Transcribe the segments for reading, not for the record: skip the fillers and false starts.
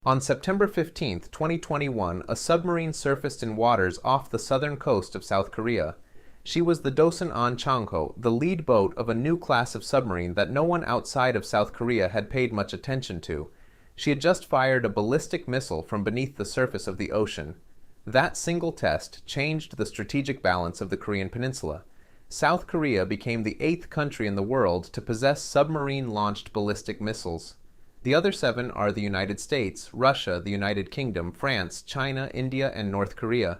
On September 15, 2021, a submarine surfaced in waters off the southern coast of South Korea. She was the Dosan Ahn Changho, the lead boat of a new class of submarine that no one outside of South Korea had paid much attention to. She had just fired a ballistic missile from beneath the surface of the ocean. That single test changed the strategic balance of the Korean peninsula. South Korea became the 8th country in the world to possess submarine-launched ballistic missiles. The other 7 are the United States, Russia, the United Kingdom, France, China, India, and North Korea.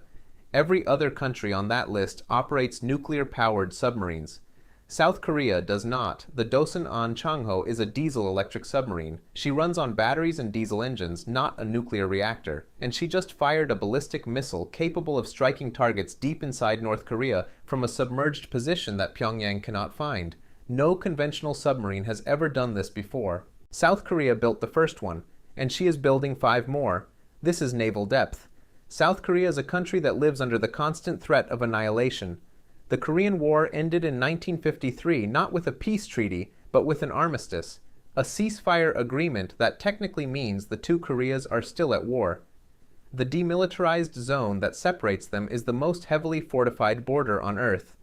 Every other country on that list operates nuclear-powered submarines. South Korea does not. The Dosan Ahn Changho is a diesel-electric submarine. She runs on batteries and diesel engines, not a nuclear reactor, and she just fired a ballistic missile capable of striking targets deep inside North Korea from a submerged position that Pyongyang cannot find. No conventional submarine has ever done this before. South Korea built the first one, and she is building 5 more. This is naval depth. South Korea is a country that lives under the constant threat of annihilation. The Korean War ended in 1953 not with a peace treaty, but with an armistice, a ceasefire agreement that technically means the 2 Koreas are still at war. The demilitarized zone that separates them is the most heavily fortified border on Earth.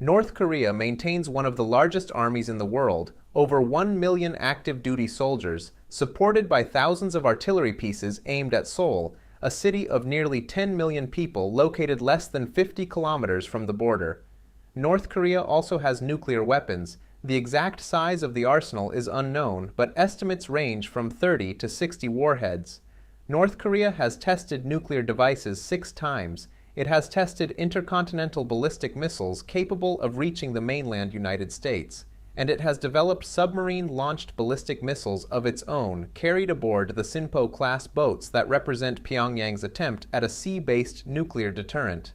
North Korea maintains one of the largest armies in the world, over 1 million active duty soldiers, supported by thousands of artillery pieces aimed at Seoul, a city of nearly 10 million people located less than 50 kilometers from the border. North Korea also has nuclear weapons. The exact size of the arsenal is unknown, but estimates range from 30 to 60 warheads. North Korea has tested nuclear devices 6 times. It has tested intercontinental ballistic missiles capable of reaching the mainland United States. And it has developed submarine-launched ballistic missiles of its own, carried aboard the Sinpo-class boats that represent Pyongyang's attempt at a sea-based nuclear deterrent.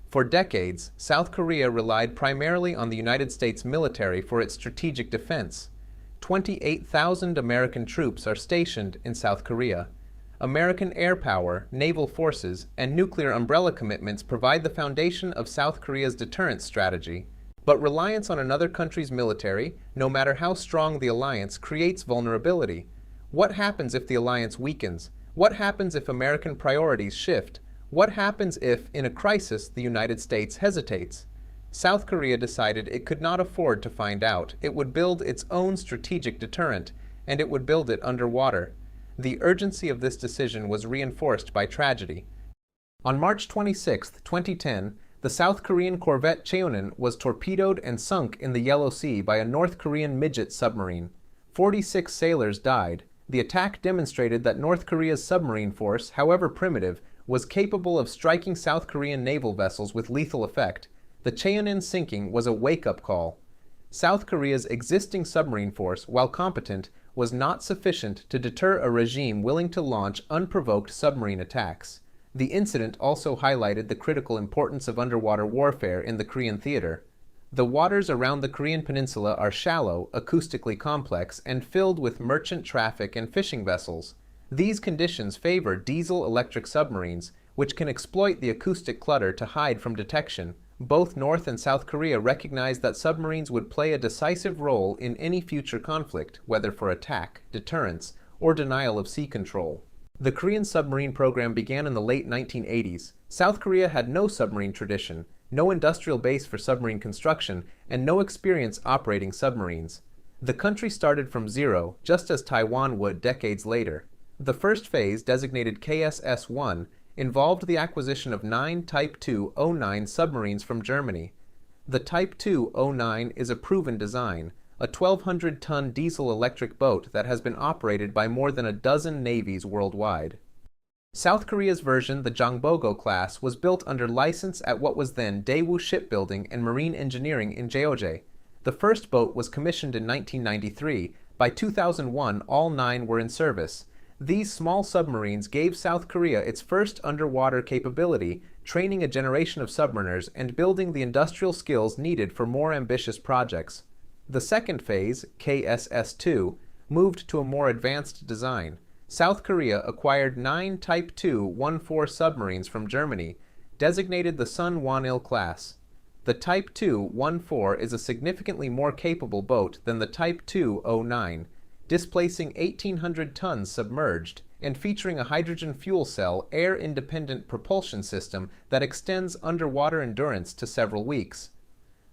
For decades, South Korea relied primarily on the United States military for its strategic defense. 28,000 American troops are stationed in South Korea. American air power, naval forces, and nuclear umbrella commitments provide the foundation of South Korea's deterrence strategy. But reliance on another country's military, no matter how strong the alliance, creates vulnerability. What happens if the alliance weakens? What happens if American priorities shift? What happens if, in a crisis, the United States hesitates? South Korea decided it could not afford to find out. It would build its own strategic deterrent, and it would build it underwater. The urgency of this decision was reinforced by tragedy. On March 26, 2010, the South Korean corvette Cheonan was torpedoed and sunk in the Yellow Sea by a North Korean midget submarine. 46 sailors died. The attack demonstrated that North Korea's submarine force, however primitive, was capable of striking South Korean naval vessels with lethal effect. The Cheonan sinking was a wake-up call. South Korea's existing submarine force, while competent, was not sufficient to deter a regime willing to launch unprovoked submarine attacks. The incident also highlighted the critical importance of underwater warfare in the Korean theater. The waters around the Korean peninsula are shallow, acoustically complex, and filled with merchant traffic and fishing vessels. These conditions favor diesel-electric submarines, which can exploit the acoustic clutter to hide from detection. Both North and South Korea recognized that submarines would play a decisive role in any future conflict, whether for attack, deterrence, or denial of sea control. The Korean submarine program began in the late 1980s. South Korea had no submarine tradition, no industrial base for submarine construction, and no experience operating submarines. The country started from zero, just as Taiwan would decades later. The first phase, designated KSS-I, involved the acquisition of 9 Type II-09 submarines from Germany. The Type II-09 is a proven design, a 1,200-ton diesel-electric boat that has been operated by more than a dozen navies worldwide. South Korea's version, the Jangbogo class, was built under license at what was then Daewoo Shipbuilding and Marine Engineering in Jeoje. The first boat was commissioned in 1993. By 2001, all 9 were in service. These small submarines gave South Korea its first underwater capability, training a generation of submariners and building the industrial skills needed for more ambitious projects. The second phase, KSS-II, moved to a more advanced design. South Korea acquired 9 Type II-14 submarines from Germany, designated the Sun Wonil class. The Type II-14 is a significantly more capable boat than the Type II-09, displacing 1,800 tons submerged. and featuring a hydrogen fuel cell air-independent propulsion system that extends underwater endurance to several weeks.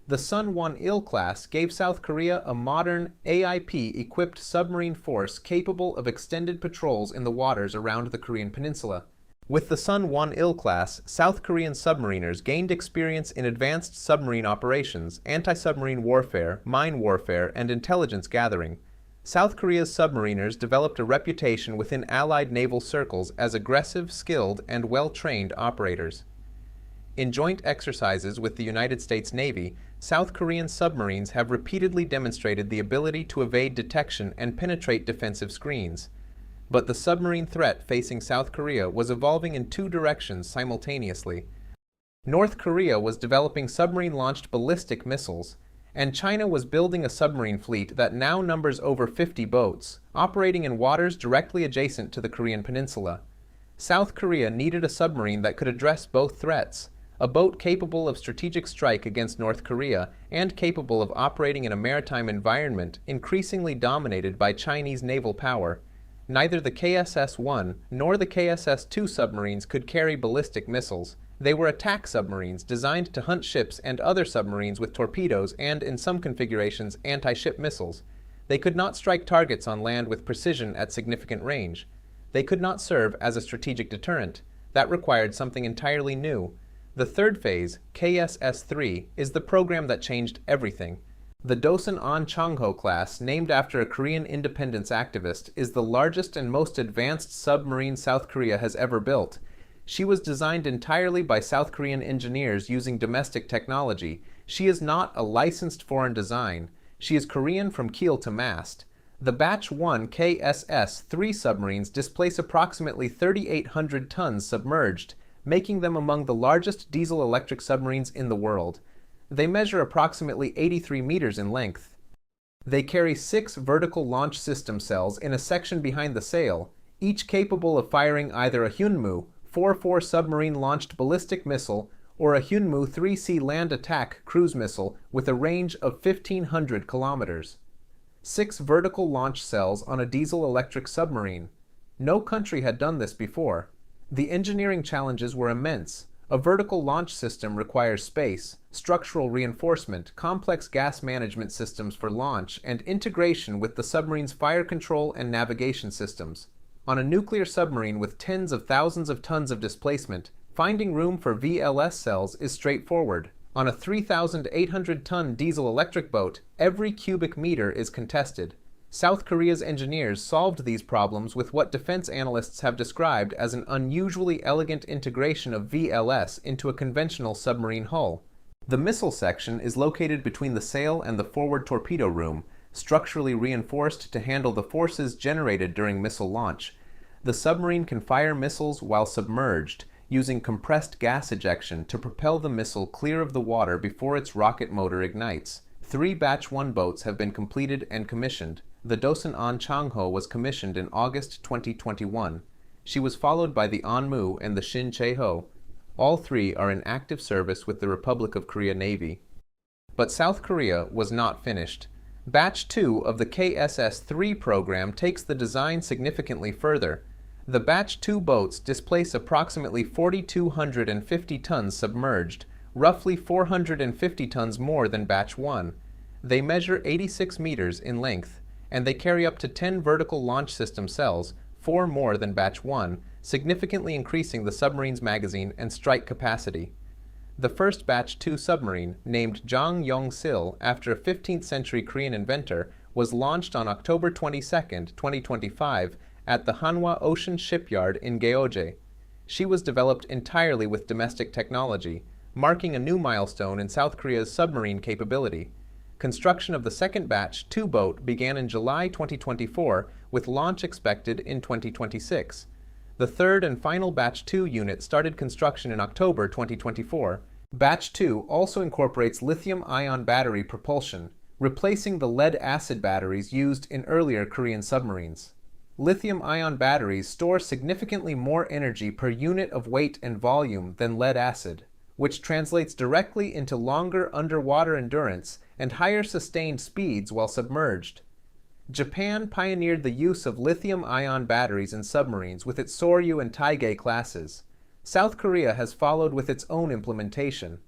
The Sun-Won-il class gave South Korea a modern, AIP-equipped submarine force capable of extended patrols in the waters around the Korean peninsula. With the Sun-Won-il class, South Korean submariners gained experience in advanced submarine operations, anti-submarine warfare, mine warfare, and intelligence gathering. South Korea's submariners developed a reputation within Allied naval circles as aggressive, skilled, and well-trained operators. In joint exercises with the United States Navy, South Korean submarines have repeatedly demonstrated the ability to evade detection and penetrate defensive screens. But the submarine threat facing South Korea was evolving in two directions simultaneously. North Korea was developing submarine-launched ballistic missiles, and China was building a submarine fleet that now numbers over 50 boats, operating in waters directly adjacent to the Korean peninsula. South Korea needed a submarine that could address both threats, a boat capable of strategic strike against North Korea and capable of operating in a maritime environment increasingly dominated by Chinese naval power. Neither the KSS-I nor the KSS-II submarines could carry ballistic missiles. They were attack submarines designed to hunt ships and other submarines with torpedoes and, in some configurations, anti-ship missiles. They could not strike targets on land with precision at significant range. They could not serve as a strategic deterrent. That required something entirely new. The third phase, KSS-III, is the program that changed everything. The Dosan Ahn Changho class, named after a Korean independence activist, is the largest and most advanced submarine South Korea has ever built. She was designed entirely by South Korean engineers using domestic technology. She is not a licensed foreign design. She is Korean from keel to mast. The Batch 1 KSS-III submarines displace approximately 3,800 tons submerged, making them among the largest diesel-electric submarines in the world. They measure approximately 83 meters in length. They carry 6 vertical launch system cells in a section behind the sail, each capable of firing either a Hyunmoo 4-4 submarine-launched ballistic missile or a Hyunmoo 3C land attack cruise missile with a range of 1,500 kilometers. 6 vertical launch cells on a diesel-electric submarine. No country had done this before. The engineering challenges were immense. A vertical launch system requires space, structural reinforcement, complex gas management systems for launch, and integration with the submarine's fire control and navigation systems. On a nuclear submarine with tens of thousands of tons of displacement, finding room for VLS cells is straightforward. On a 3,800-ton diesel-electric boat, every cubic meter is contested. South Korea's engineers solved these problems with what defense analysts have described as an unusually elegant integration of VLS into a conventional submarine hull. The missile section is located between the sail and the forward torpedo room, structurally reinforced to handle the forces generated during missile launch. The submarine can fire missiles while submerged, using compressed gas ejection to propel the missile clear of the water before its rocket motor ignites. 3 Batch 1 boats have been completed and commissioned. The Dosan Ahn Changho was commissioned in August 2021. She was followed by the Anmu and the Shin Chae-ho. All 3 are in active service with the Republic of Korea Navy. But South Korea was not finished. Batch 2 of the KSS-III program takes the design significantly further. The Batch 2 boats displace approximately 4,250 tons submerged, roughly 450 tons more than Batch 1. They measure 86 meters in length, and they carry up to 10 vertical launch system cells, 4 more than Batch 1, significantly increasing the submarine's magazine and strike capacity. The first Batch 2 submarine, named Jang Yong-sil after a 15th century Korean inventor, was launched on October 22, 2025 at the Hanwha Ocean Shipyard in Gyeoje. She was developed entirely with domestic technology, marking a new milestone in South Korea's submarine capability. Construction of the second Batch 2 boat began in July 2024, with launch expected in 2026. The third and final Batch 2 unit started construction in October 2024. Batch 2 also incorporates lithium-ion battery propulsion, replacing the lead-acid batteries used in earlier Korean submarines. Lithium-ion batteries store significantly more energy per unit of weight and volume than lead-acid, which translates directly into longer underwater endurance and higher sustained speeds while submerged. Japan pioneered the use of lithium-ion batteries in submarines with its Soryu and Taige classes. South Korea has followed with its own implementation.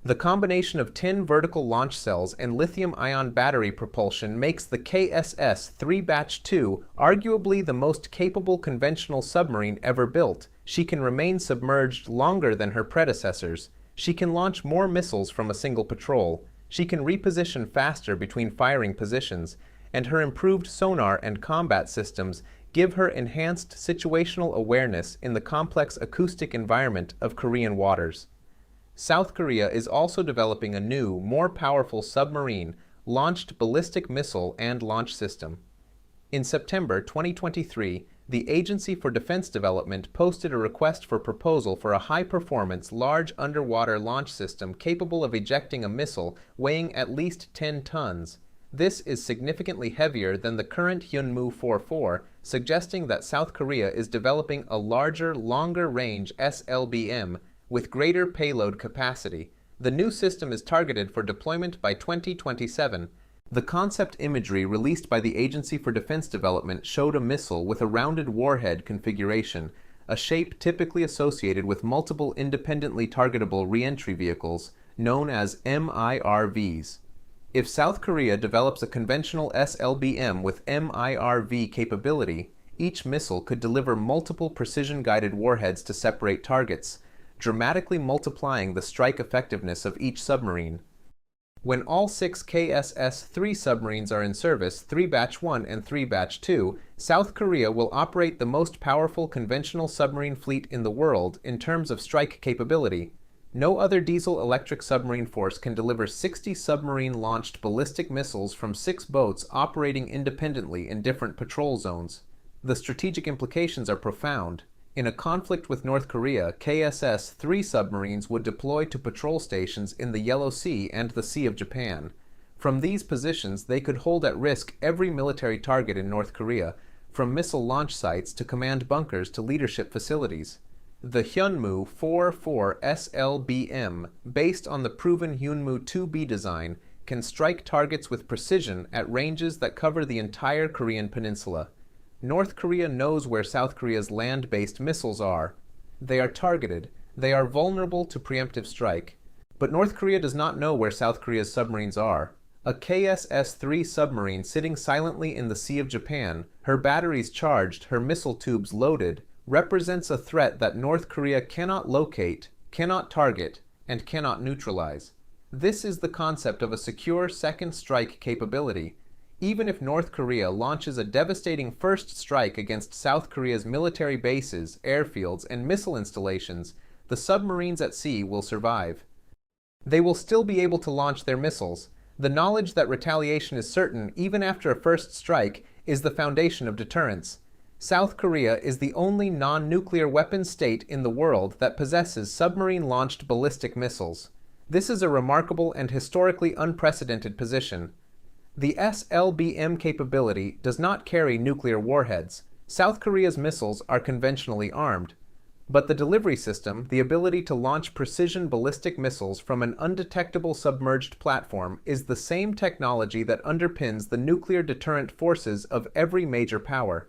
The combination of 10 vertical launch cells and lithium-ion battery propulsion makes the KSS-III Batch 2 arguably the most capable conventional submarine ever built. She can remain submerged longer than her predecessors. She can launch more missiles from a single patrol. She can reposition faster between firing positions, and her improved sonar and combat systems give her enhanced situational awareness in the complex acoustic environment of Korean waters. South Korea is also developing a new, more powerful submarine-launched ballistic missile and launch system. In September 2023, the Agency for Defense Development posted a request for proposal for a high-performance, large underwater launch system capable of ejecting a missile weighing at least 10 tons. This is significantly heavier than the current Hyunmoo 44, suggesting that South Korea is developing a larger, longer-range SLBM with greater payload capacity. The new system is targeted for deployment by 2027. The concept imagery released by the Agency for Defense Development showed a missile with a rounded warhead configuration, a shape typically associated with multiple independently targetable re-entry vehicles, known as MIRVs. If South Korea develops a conventional SLBM with MIRV capability, each missile could deliver multiple precision-guided warheads to separate targets, dramatically multiplying the strike effectiveness of each submarine. When all 6 KSS-III submarines are in service, 3 Batch 1 and 3 Batch 2, South Korea will operate the most powerful conventional submarine fleet in the world in terms of strike capability. No other diesel-electric submarine force can deliver 60 submarine-launched ballistic missiles from 6 boats operating independently in different patrol zones. The strategic implications are profound. In a conflict with North Korea, KSS-III submarines would deploy to patrol stations in the Yellow Sea and the Sea of Japan. From these positions, they could hold at risk every military target in North Korea, from missile launch sites to command bunkers to leadership facilities. The Hyunmoo 44 SLBM, based on the proven Hyunmoo 2B design, can strike targets with precision at ranges that cover the entire Korean peninsula. North Korea knows where South Korea's land-based missiles are. They are targeted. They are vulnerable to preemptive strike. But North Korea does not know where South Korea's submarines are. A KSS-III submarine sitting silently in the Sea of Japan, her batteries charged, her missile tubes loaded, represents a threat that North Korea cannot locate, cannot target, and cannot neutralize. This is the concept of a secure second strike capability. Even if North Korea launches a devastating first strike against South Korea's military bases, airfields, and missile installations, the submarines at sea will survive. They will still be able to launch their missiles. The knowledge that retaliation is certain even after a first strike is the foundation of deterrence. South Korea is the only non-nuclear weapon state in the world that possesses submarine-launched ballistic missiles. This is a remarkable and historically unprecedented position. The SLBM capability does not carry nuclear warheads. South Korea's missiles are conventionally armed. But the delivery system, the ability to launch precision ballistic missiles from an undetectable submerged platform, is the same technology that underpins the nuclear deterrent forces of every major power.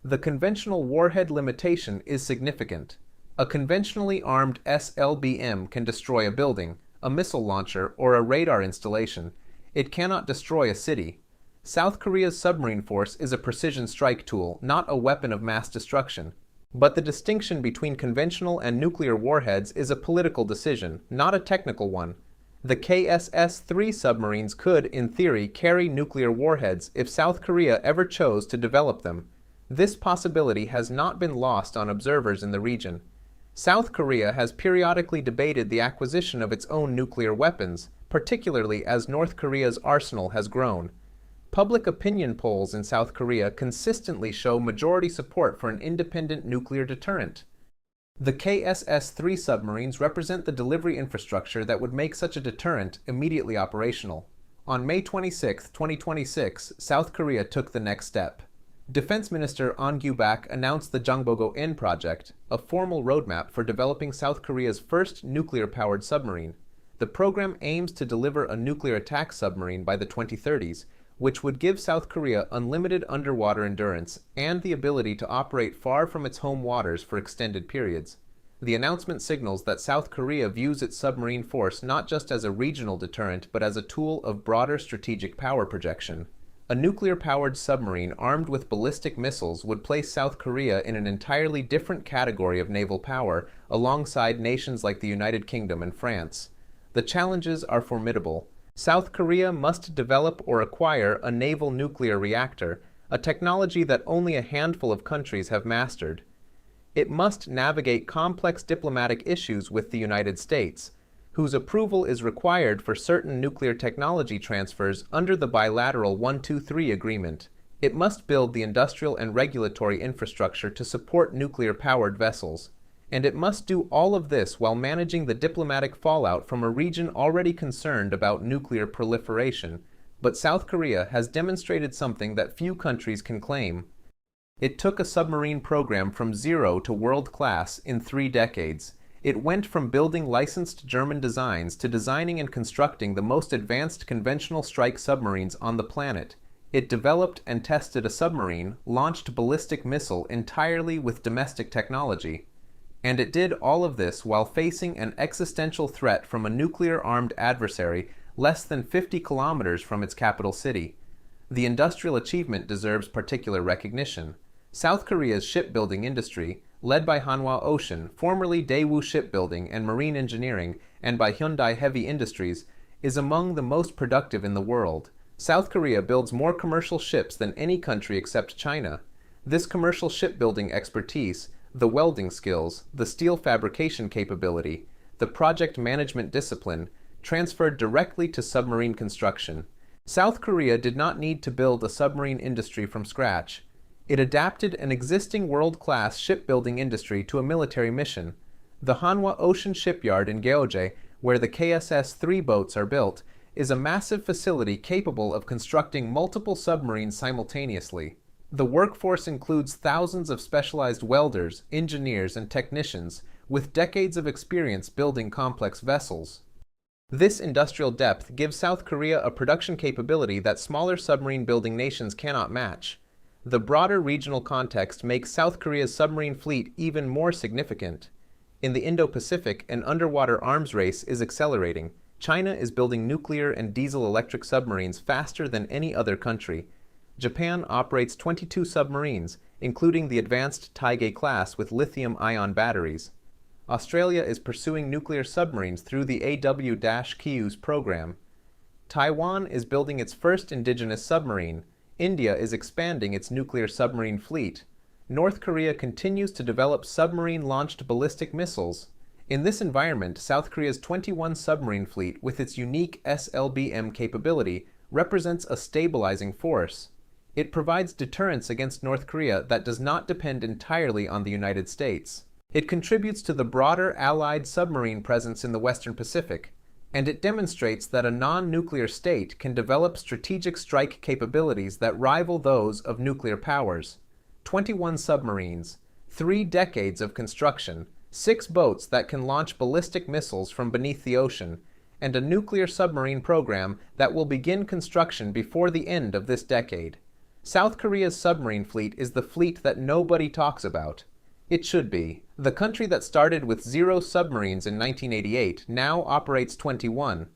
The conventional warhead limitation is significant. A conventionally armed SLBM can destroy a building, a missile launcher, or a radar installation. It cannot destroy a city. South Korea's submarine force is a precision strike tool, not a weapon of mass destruction. But the distinction between conventional and nuclear warheads is a political decision, not a technical one. The KSS-III submarines could, in theory, carry nuclear warheads if South Korea ever chose to develop them. This possibility has not been lost on observers in the region. South Korea has periodically debated the acquisition of its own nuclear weapons, particularly as North Korea's arsenal has grown. Public opinion polls in South Korea consistently show majority support for an independent nuclear deterrent. The KSS-III submarines represent the delivery infrastructure that would make such a deterrent immediately operational. On May 26, 2026, South Korea took the next step. Defense Minister Ahn Changho announced the Jangbogo-N project, a formal roadmap for developing South Korea's first nuclear-powered submarine. The program aims to deliver a nuclear attack submarine by the 2030s, which would give South Korea unlimited underwater endurance and the ability to operate far from its home waters for extended periods. The announcement signals that South Korea views its submarine force not just as a regional deterrent but as a tool of broader strategic power projection. A nuclear-powered submarine armed with ballistic missiles would place South Korea in an entirely different category of naval power, alongside nations like the United Kingdom and France. The challenges are formidable. South Korea must develop or acquire a naval nuclear reactor, a technology that only a handful of countries have mastered. It must navigate complex diplomatic issues with the United States, whose approval is required for certain nuclear technology transfers under the bilateral 123 agreement. It must build the industrial and regulatory infrastructure to support nuclear-powered vessels. And it must do all of this while managing the diplomatic fallout from a region already concerned about nuclear proliferation. But South Korea has demonstrated something that few countries can claim. It took a submarine program from zero to world class in 3 decades. It went from building licensed German designs to designing and constructing the most advanced conventional strike submarines on the planet. It developed and tested a submarine-launched ballistic missile entirely with domestic technology. And it did all of this while facing an existential threat from a nuclear-armed adversary less than 50 kilometers from its capital city. The industrial achievement deserves particular recognition. South Korea's shipbuilding industry, led by Hanwha Ocean, formerly Daewoo Shipbuilding and Marine Engineering, and by Hyundai Heavy Industries, is among the most productive in the world. South Korea builds more commercial ships than any country except China. This commercial shipbuilding expertise, the welding skills, the steel fabrication capability, the project management discipline, transferred directly to submarine construction. South Korea did not need to build a submarine industry from scratch. It adapted an existing world-class shipbuilding industry to a military mission. The Hanwha Ocean Shipyard in Gyeoje, where the KSS-III boats are built, is a massive facility capable of constructing multiple submarines simultaneously. The workforce includes thousands of specialized welders, engineers, and technicians, with decades of experience building complex vessels. This industrial depth gives South Korea a production capability that smaller submarine-building nations cannot match. The broader regional context makes South Korea's submarine fleet even more significant. In the Indo-Pacific, an underwater arms race is accelerating. China is building nuclear and diesel-electric submarines faster than any other country. Japan operates 22 submarines, including the advanced Taige class with lithium-ion batteries. Australia is pursuing nuclear submarines through the AW-Keyes program. Taiwan is building its first indigenous submarine. India is expanding its nuclear submarine fleet. North Korea continues to develop submarine-launched ballistic missiles. In this environment, South Korea's 21 submarine fleet, with its unique slbm capability, represents a stabilizing force. It provides deterrence against North Korea that does not depend entirely on the United States. It contributes to the broader Allied submarine presence in the Western Pacific, and it demonstrates that a non-nuclear state can develop strategic strike capabilities that rival those of nuclear powers. 21 submarines, 3 decades of construction, 6 boats that can launch ballistic missiles from beneath the ocean, and a nuclear submarine program that will begin construction before the end of this decade. South Korea's submarine fleet is the fleet that nobody talks about. It should be. The country that started with 0 submarines in 1988 now operates 21.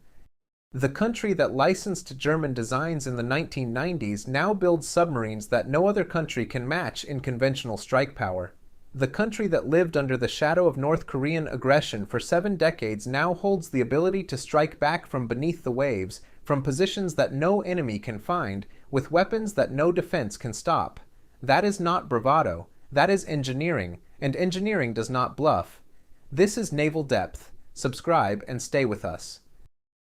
The country that licensed German designs in the 1990s now builds submarines that no other country can match in conventional strike power. The country that lived under the shadow of North Korean aggression for 7 decades now holds the ability to strike back from beneath the waves, from positions that no enemy can find, with weapons that no defense can stop. That is not bravado. That is engineering, and engineering does not bluff. This is Naval Depth. Subscribe and stay with us.